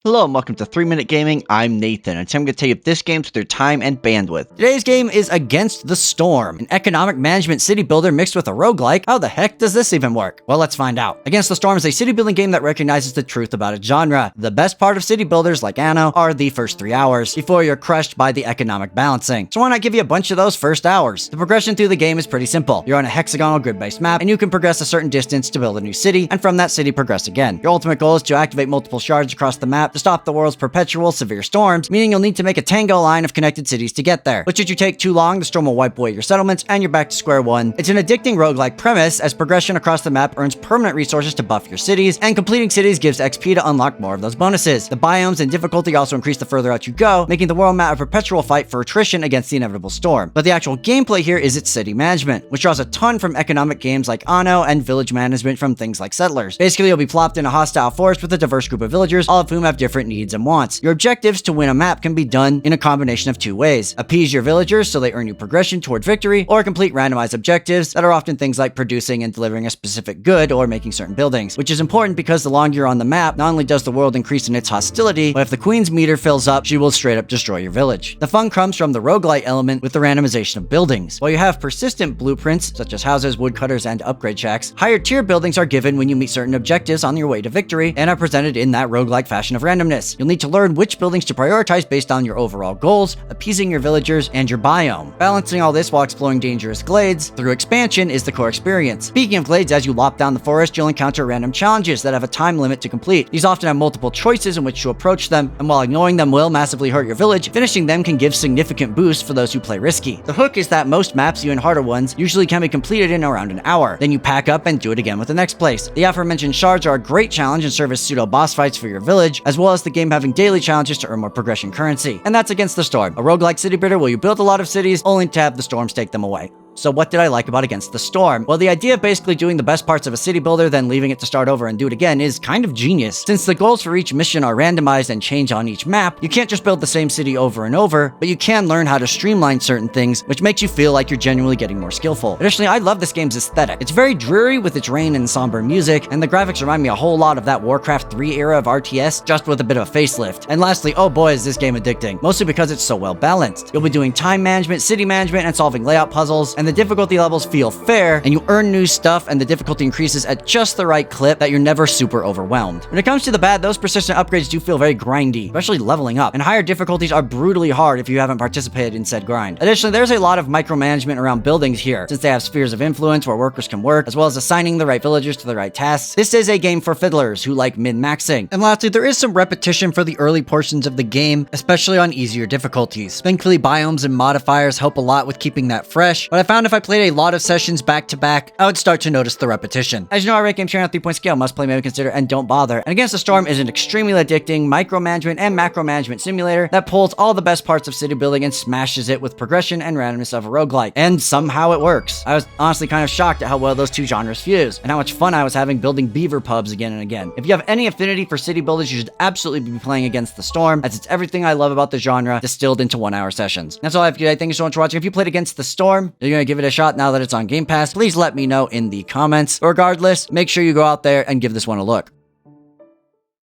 Hello and welcome to 3 Minute Gaming. I'm Nathan, and today I'm going to tell you if this game's their time and bandwidth. Today's game is Against the Storm, an economic management city builder mixed with a roguelike. How the heck does this even work? Well, let's find out. Against the Storm is a city building game that recognizes the truth about a genre. The best part of city builders like Anno are the first 3 hours, before you're crushed by the economic balancing. So why not give you a bunch of those first hours? The progression through the game is pretty simple. You're on a hexagonal grid-based map, and you can progress a certain distance to build a new city, and from that city progress again. Your ultimate goal is to activate multiple shards across the map to stop the world's perpetual severe storms, meaning you'll need to make a tango line of connected cities to get there. But should you take too long, the storm will wipe away your settlements, and you're back to square one. It's an addicting roguelike premise, as progression across the map earns permanent resources to buff your cities, and completing cities gives XP to unlock more of those bonuses. The biomes and difficulty also increase the further out you go, making the world map a perpetual fight for attrition against the inevitable storm. But the actual gameplay here is its city management, which draws a ton from economic games like Anno and village management from things like Settlers. Basically, you'll be plopped in a hostile forest with a diverse group of villagers, all of whom have different needs and wants. Your objectives to win a map can be done in a combination of 2 ways. Appease your villagers so they earn you progression toward victory, or complete randomized objectives that are often things like producing and delivering a specific good or making certain buildings, which is important because the longer you're on the map, not only does the world increase in its hostility, but if the queen's meter fills up, she will straight up destroy your village. The fun comes from the roguelite element with the randomization of buildings. While you have persistent blueprints, such as houses, woodcutters, and upgrade shacks, higher tier buildings are given when you meet certain objectives on your way to victory and are presented in that roguelike fashion of randomness. You'll need to learn which buildings to prioritize based on your overall goals, appeasing your villagers, and your biome. Balancing all this while exploring dangerous glades through expansion is the core experience. Speaking of glades, as you lop down the forest, you'll encounter random challenges that have a time limit to complete. These often have multiple choices in which to approach them, and while ignoring them will massively hurt your village, finishing them can give significant boosts for those who play risky. The hook is that most maps, even harder ones, usually can be completed in around an hour. Then you pack up and do it again with the next place. The aforementioned shards are a great challenge and serve as pseudo boss fights for your village, as well as the game having daily challenges to earn more progression currency. And that's Against the Storm, a roguelike city builder where you build a lot of cities only to have the storms take them away. So what did I like about Against the Storm? Well, the idea of basically doing the best parts of a city builder, then leaving it to start over and do it again is kind of genius. Since the goals for each mission are randomized and change on each map, you can't just build the same city over and over, but you can learn how to streamline certain things, which makes you feel like you're genuinely getting more skillful. Additionally, I love this game's aesthetic. It's very dreary with its rain and somber music, and the graphics remind me a whole lot of that Warcraft 3 era of RTS, just with a bit of a facelift. And lastly, oh boy is this game addicting, mostly because it's so well balanced. You'll be doing time management, city management, and solving layout puzzles, and the difficulty levels feel fair, and you earn new stuff, and the difficulty increases at just the right clip that you're never super overwhelmed. When it comes to the bad, those persistent upgrades do feel very grindy, especially leveling up, and higher difficulties are brutally hard if you haven't participated in said grind. Additionally, there's a lot of micromanagement around buildings here, since they have spheres of influence where workers can work, as well as assigning the right villagers to the right tasks. This is a game for fiddlers who like min-maxing. And lastly, there is some repetition for the early portions of the game, especially on easier difficulties. Thankfully, biomes and modifiers help a lot with keeping that fresh, but I found if I played a lot of sessions back to back, I would start to notice the repetition. As you know, I rate games here on a 3-point scale. Must play, maybe consider, and don't bother. And Against the Storm is an extremely addicting micromanagement and macro management simulator that pulls all the best parts of city building and smashes it with progression and randomness of a roguelike. And somehow it works. I was honestly kind of shocked at how well those two genres fuse, and how much fun I was having building beaver pubs again and again. If you have any affinity for city builders, you should absolutely be playing Against the Storm, as it's everything I love about the genre distilled into 1-hour sessions. That's all I have for you today. Thank you so much for watching. If you played Against the Storm, you're gonna give it a shot now that it's on Game Pass, please let me know in the comments. Regardless, make sure you go out there and give this one a look.